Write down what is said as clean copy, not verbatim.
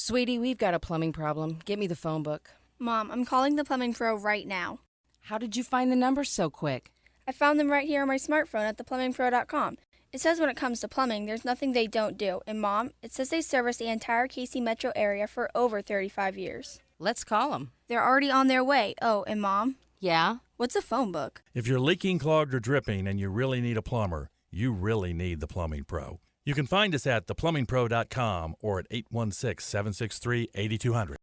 Sweetie, we've got a plumbing problem. Get me the phone book. Mom, I'm calling the plumbing pro right now. How did you find the number so quick? I found them right here on my smartphone at theplumbingpro.com. It says when it comes to plumbing, there's nothing they don't do. And Mom, it says they service the entire KC metro area for over 35 years. Let's call them. They're already on their way. Oh, and Mom? Yeah? What's a phone book? If you're leaking, clogged, or dripping and you really need a plumber, you really need the Plumbing Pro. You can find us at theplumbingpro.com or at 816-763-8200.